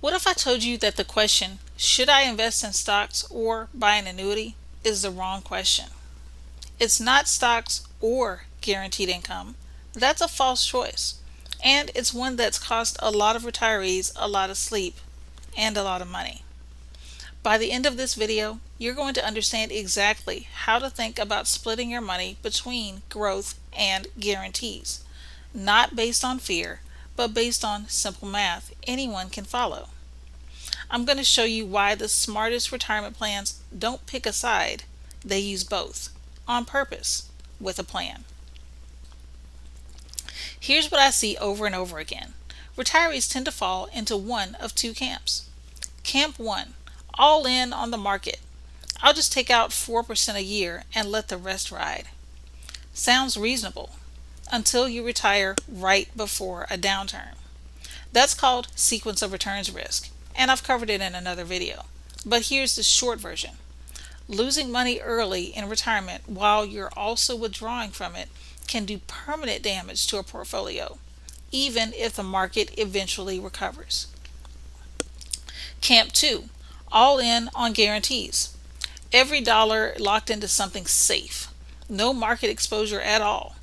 What if I told you that the question, should I invest in stocks or buy an annuity, is the wrong question? It's not stocks or guaranteed income. That's a false choice. And it's one that's cost a lot of retirees a lot of sleep and a lot of money. By the end of this video, you're going to understand exactly how to think about splitting your money between growth and guarantees, not based on fear, but based on simple math anyone can follow. I'm going to show you why the smartest retirement plans don't pick a side, they use both, on purpose, with a plan. Here's what I see over and over again. Retirees tend to fall into one of two camps. Camp 1, all in on the market. I'll just take out 4% a year and let the rest ride. Sounds reasonable until you retire right before a downturn. That's called sequence of returns risk, and I've covered it in another video. But here's the short version. Losing money early in retirement while you're also withdrawing from it can do permanent damage to a portfolio, even if the market eventually recovers. Camp 2, all in on guarantees. Every dollar locked into something safe, no market exposure at all.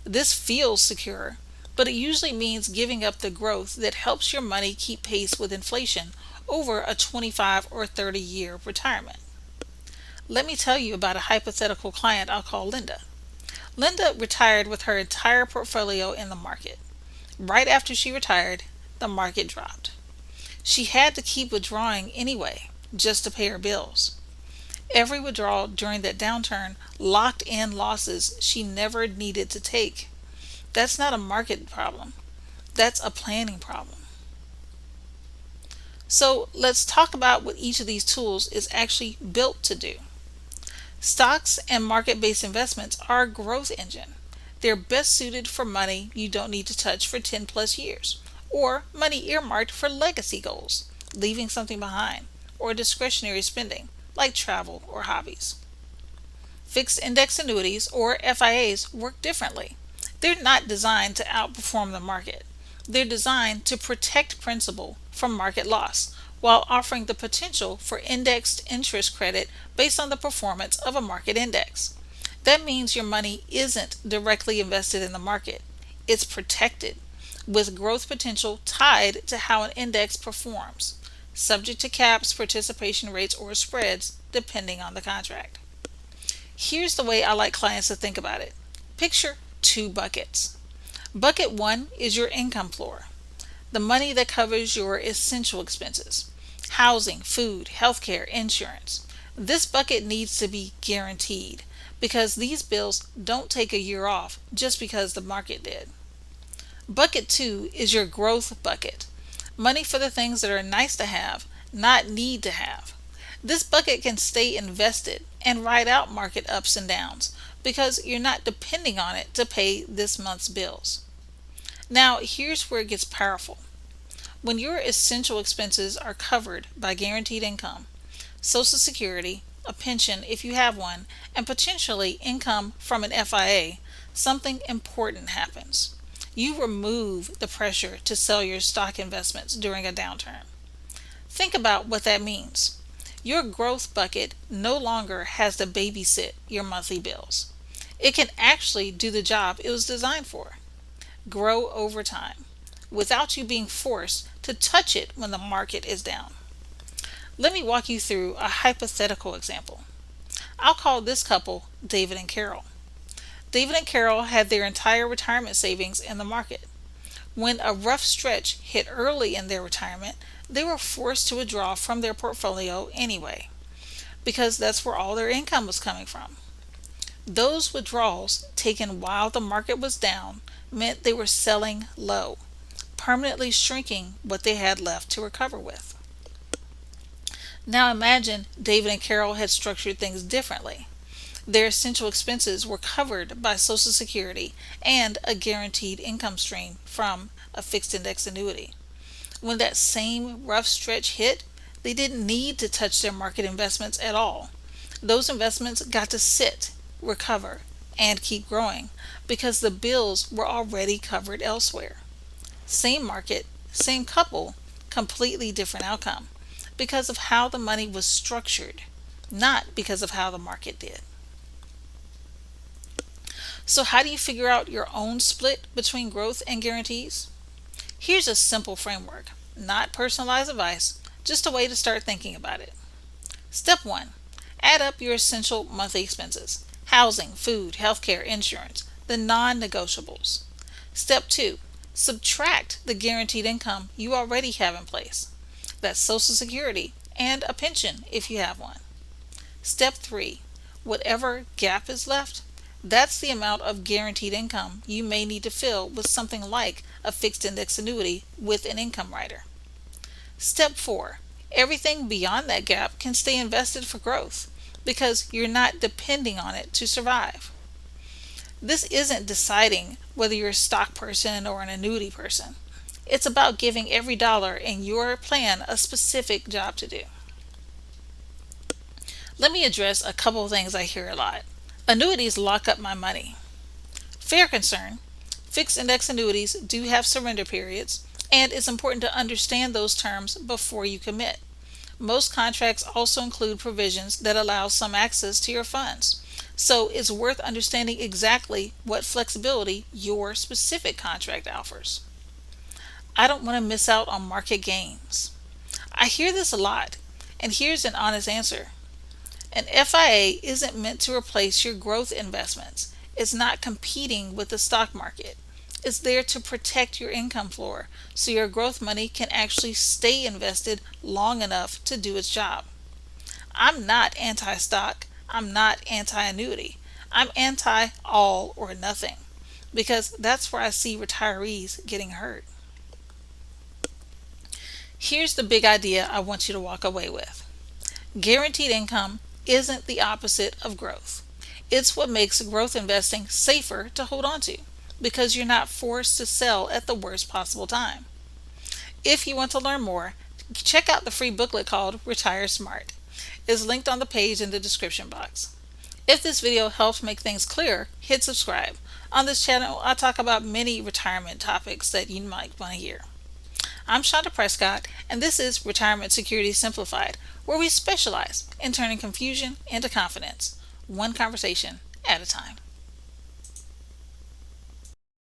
This feels secure, but it usually means giving up the growth that helps your money keep pace with inflation over a 25 or 30 year retirement. Let me tell you about a hypothetical client I'll call Linda. Linda retired with her entire portfolio in the market. Right after she retired, the market dropped. She had to keep withdrawing anyway, just to pay her bills. Every withdrawal during that downturn locked in losses she never needed to take. That's not a market problem. That's a planning problem. So let's talk about what each of these tools is actually built to do. Stocks and market-based investments are a growth engine. They're best suited for money you don't need to touch for 10 plus years, or money earmarked for legacy goals, leaving something behind, or discretionary spending like travel or hobbies. Fixed index annuities, or FIAs, work differently. They're not designed to outperform the market. They're designed to protect principal from market loss while offering the potential for indexed interest credit based on the performance of a market index. That means your money isn't directly invested in the market. It's protected, with growth potential tied to how an index performs, subject to caps, participation rates, or spreads, depending on the contract. Here's the way I like clients to think about it. Picture two buckets. Bucket 1 is your income floor, the money that covers your essential expenses: housing, food, healthcare, insurance. This bucket needs to be guaranteed because these bills don't take a year off just because the market did. Bucket 2 is your growth bucket, money for the things that are nice to have, not need to have. This bucket can stay invested and ride out market ups and downs because you're not depending on it to pay this month's bills. Now, here's where it gets powerful. When your essential expenses are covered by guaranteed income, Social Security, a pension if you have one, and potentially income from an FIA, something important happens. You remove the pressure to sell your stock investments during a downturn. Think about what that means. Your growth bucket no longer has to babysit your monthly bills. It can actually do the job it was designed for: grow over time, without you being forced to touch it when the market is down. Let me walk you through a hypothetical example. I'll call this couple David and Carol. David and Carol had their entire retirement savings in the market. When a rough stretch hit early in their retirement, they were forced to withdraw from their portfolio anyway, because that's where all their income was coming from. Those withdrawals, taken while the market was down, meant they were selling low, permanently shrinking what they had left to recover with. Now imagine David and Carol had structured things differently. Their essential expenses were covered by Social Security and a guaranteed income stream from a fixed index annuity. When that same rough stretch hit, they didn't need to touch their market investments at all. Those investments got to sit, recover, and keep growing because the bills were already covered elsewhere. Same market, same couple, completely different outcome because of how the money was structured, not because of how the market did. So, how do you figure out your own split between growth and guarantees? Here's a simple framework, not personalized advice, just a way to start thinking about it. Step 1. Add up your essential monthly expenses: housing, food, healthcare, insurance, the non negotiables. Step 2. Subtract the guaranteed income you already have in place. That's Social Security and a pension if you have one. Step 3. Whatever gap is left, that's the amount of guaranteed income you may need to fill with something like a fixed index annuity with an income rider. Step 4. Everything beyond that gap can stay invested for growth because you're not depending on it to survive. This isn't deciding whether you're a stock person or an annuity person. It's about giving every dollar in your plan a specific job to do. Let me address a couple of things I hear a lot. Annuities lock up my money. Fair concern. Fixed index annuities do have surrender periods, and it's important to understand those terms before you commit. Most contracts also include provisions that allow some access to your funds, so it's worth understanding exactly what flexibility your specific contract offers. I don't want to miss out on market gains. I hear this a lot, and here's an honest answer. An FIA isn't meant to replace your growth investments. It's not competing with the stock market. It's there to protect your income floor so your growth money can actually stay invested long enough to do its job. I'm not anti-stock. I'm not anti-annuity. I'm anti-all or nothing because that's where I see retirees getting hurt. Here's the big idea I want you to walk away with. Guaranteed income isn't the opposite of growth. It's what makes growth investing safer to hold on to because you're not forced to sell at the worst possible time. If you want to learn more, check out the free booklet called Retire Smart. It's linked on the page in the description box. If this video helps make things clear, hit subscribe. On this channel, I talk about many retirement topics that you might want to hear. I'm Shonda Prescott, and this is Retirement Security Simplified, where we specialize in turning confusion into confidence, one conversation at a time.